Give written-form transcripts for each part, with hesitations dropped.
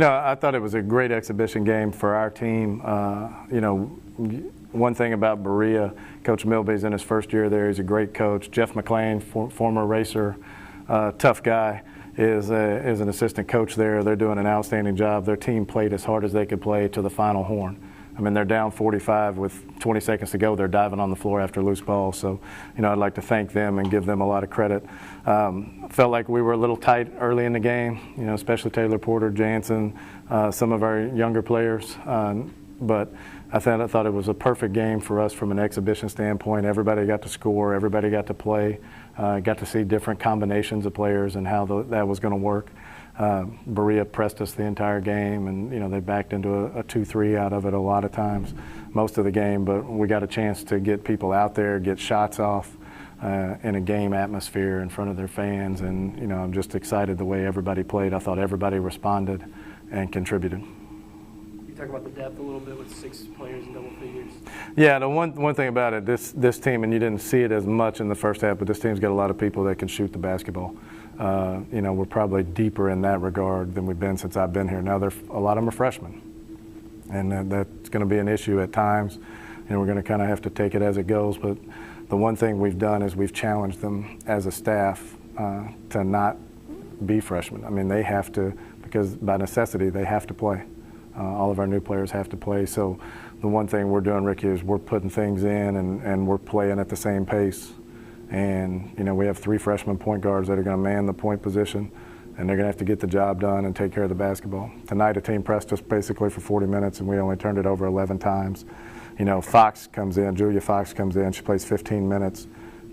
I thought it was a great exhibition game for our team. One thing about Berea, Coach Milby's in his first year there. He's a great coach. Jeff McClain, former racer, tough guy, is an assistant coach there. They're doing an outstanding job. Their team played as hard as they could play to the final horn. I mean, they're down 45 with 20 seconds to go. They're diving on the floor after a loose ball. So, I'd like to thank them and give them a lot of credit. Felt like we were a little tight early in the game, especially Taylor Porter, Jansen, some of our younger players. But I thought it was a perfect game for us from an exhibition standpoint. Everybody got to score. Everybody got to play. Got to see different combinations of players and how that was going to work. Berea pressed us the entire game, and they backed into a 2-3 out of it a lot of times, most of the game. But we got a chance to get people out there, get shots off in a game atmosphere in front of their fans, and I'm just excited the way everybody played. I thought everybody responded and contributed. You talk about the depth a little bit with 6 players in double figures. Yeah, the one thing about it, this team, and you didn't see it as much in the first half, but this team's got a lot of people that can shoot the basketball. We're probably deeper in that regard than we've been since I've been here. Now, a lot of them are freshmen, and that's going to be an issue at times. We're going to kind of have to take it as it goes. But the one thing we've done is we've challenged them as a staff to not be freshmen. I mean, they have to, because by necessity, they have to play. All of our new players have to play. So the one thing we're doing, Ricky, is we're putting things in and we're playing at the same pace. And, we have 3 freshman point guards that are going to man the point position, and they're going to have to get the job done and take care of the basketball. Tonight, a team pressed us basically for 40 minutes, and we only turned it over 11 times. Fox comes in, Julia Fox comes in, she plays 15 minutes,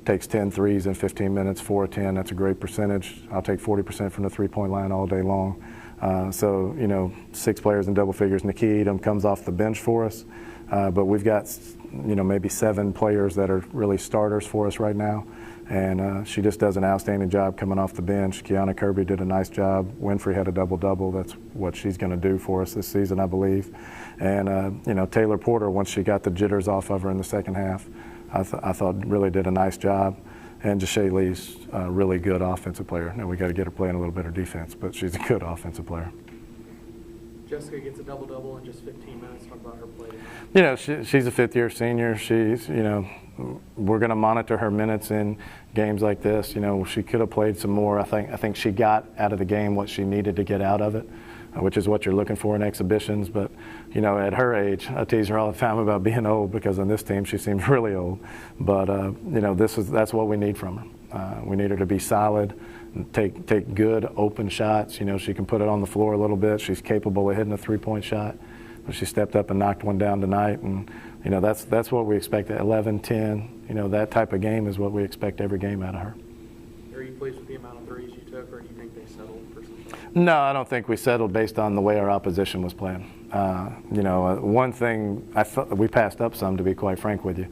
takes 10 threes in 15 minutes, 4 of 10. That's a great percentage. I'll take 40% from the three-point line all day long. 6 players in double figures. Nakia Edom comes off the bench for us, but we've got maybe 7 players that are really starters for us right now, and she just does an outstanding job coming off the bench. Kiana Kirby did a nice job. Winfrey had a double-double. That's what she's going to do for us this season, I believe. And Taylor Porter, once she got the jitters off of her in the second half, I thought really did a nice job. And Jashay Lee's a really good offensive player. Now we got to get her playing a little better defense, but she's a good offensive player. Jessica gets a double-double in just 15 minutes. Talk about her play. She's a fifth-year senior. She's, we're going to monitor her minutes in games like this. She could have played some more. I think she got out of the game what she needed to get out of it, which is what you're looking for in exhibitions. But, at her age, I tease her all the time about being old, because on this team she seems really old. But, that's what we need from her. We need her to be solid, take good open shots. She can put it on the floor a little bit. She's capable of hitting a three-point shot. But she stepped up and knocked one down tonight, and that's what we expect. 11, 10, that type of game is what we expect every game out of her. Are you pleased with the amount of threes you took, or do you think they settled for something? No, I don't think we settled based on the way our opposition was playing. One thing I thought we passed up some, to be quite frank with you.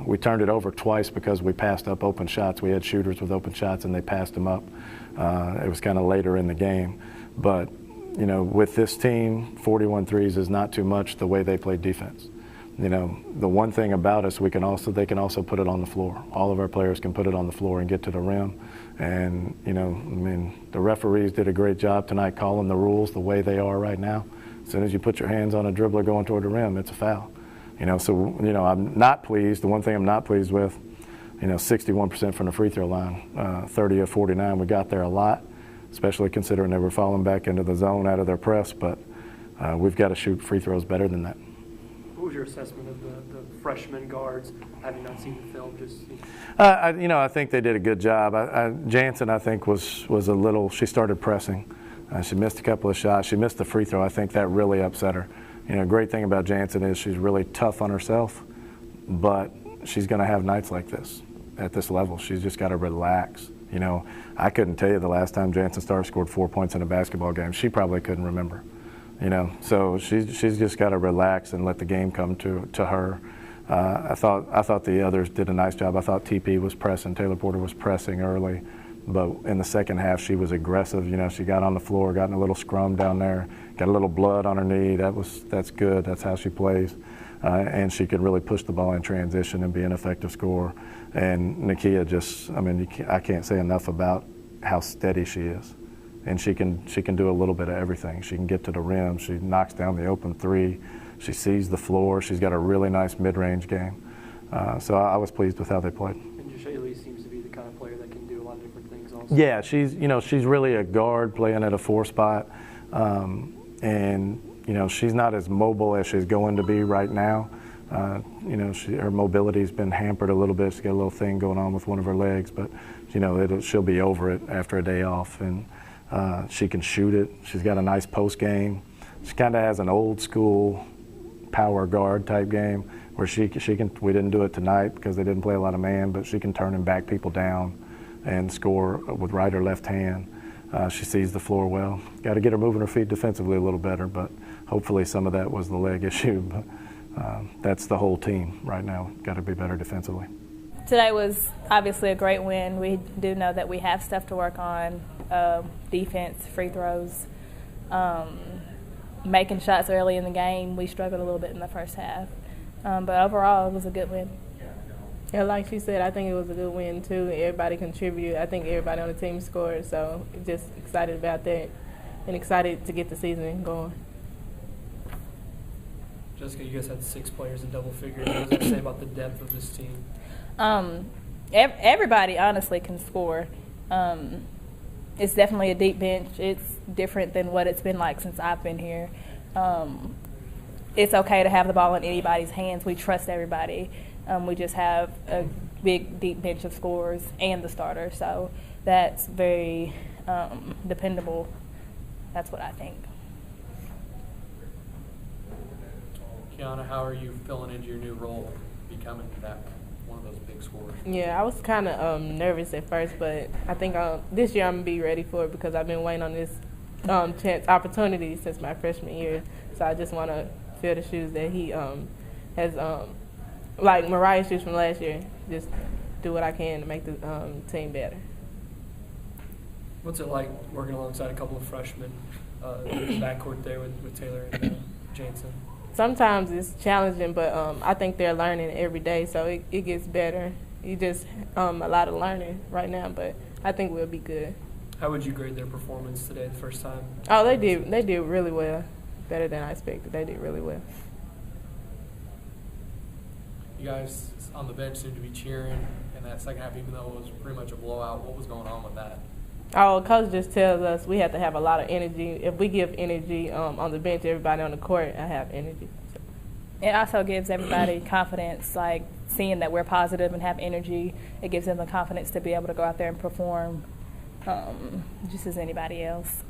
We turned it over twice because we passed up open shots. We had shooters with open shots, and they passed them up. It was kind of later in the game, but with this team, 41 threes is not too much the way they play defense. The one thing about us, they can also put it on the floor. All of our players can put it on the floor and get to the rim. And, the referees did a great job tonight calling the rules the way they are right now. As soon as you put your hands on a dribbler going toward the rim, it's a foul. I'm not pleased. The one thing I'm not pleased with, 61% from the free throw line, 30 of 49. We got there a lot, especially considering they were falling back into the zone out of their press, but we've got to shoot free throws better than that. What was your assessment of the freshman guards, having not seen the film? I think they did a good job. Jansen, I think, was a little, she started pressing. She missed a couple of shots. She missed the free throw. I think that really upset her. Great thing about Jansen is she's really tough on herself, but she's going to have nights like this at this level. She's just got to relax. I couldn't tell you the last time Jansen Starr scored 4 points in a basketball game. She probably couldn't remember. So she's just got to relax and let the game come to her. I thought the others did a nice job. I thought TP was pressing. Taylor Porter was pressing early, but in the second half she was aggressive. She got on the floor, got in a little scrum down there, got a little blood on her knee. That's good. That's how she plays, and she could really push the ball in transition and be an effective scorer. And Nakia I can't say enough about how steady she is. and she can do a little bit of everything. She can get to the rim. She knocks down the open three. She sees the floor. She's got a really nice mid-range game. So I was pleased with how they played. And Jashaylee seems to be the kind of player that can do a lot of different things also. Yeah, she's really a guard playing at a 4 spot, and she's not as mobile as she's going to be right now. Her mobility's been hampered a little bit. She's got a little thing going on with one of her legs, but she'll be over it after a day off, and she can shoot it. She's got a nice post game. She kind of has an old school power guard type game where she can. We didn't do it tonight because they didn't play a lot of man, but she can turn and back people down and score with right or left hand. She sees the floor well. Got to get her moving her feet defensively a little better, but hopefully some of that was the leg issue. But that's the whole team right now. Got to be better defensively. Today was obviously a great win. We do know that we have stuff to work on, defense, free throws, making shots early in the game. We struggled a little bit in the first half. But overall, it was a good win. Yeah, like she said, I think it was a good win, too. Everybody contributed. I think everybody on the team scored, so just excited about that and excited to get the season going. Jessica, you guys had 6 players in double figures. What does that say about the depth of this team? Everybody honestly can score. It's definitely a deep bench. It's different than what it's been like since I've been here. It's okay to have the ball in anybody's hands. We trust everybody. We just have a big, deep bench of scorers and the starter, so that's very dependable. That's what I think. Kiana, how are you filling into your new role, becoming that one of those big scorers? Yeah, I was kind of nervous at first, but I think this year I'm going to be ready for it because I've been waiting on this opportunity since my freshman year. So I just want to fill the shoes that he has, like Mariah's shoes from last year, just do what I can to make the team better. What's it like working alongside a couple of freshmen in the backcourt there with Taylor and Jansen? Sometimes it's challenging, but I think they're learning every day, so it gets better. You just a lot of learning right now, but I think we'll be good. How would you grade their performance today the first time? Oh, they did really well, better than I expected. They did really well. You guys on the bench seemed to be cheering in that second half, even though it was pretty much a blowout. What was going on with that? Our coach just tells us we have to have a lot of energy. If we give energy on the bench, everybody on the court, I have energy. So. It also gives everybody confidence, like seeing that we're positive and have energy. It gives them the confidence to be able to go out there and perform just as anybody else.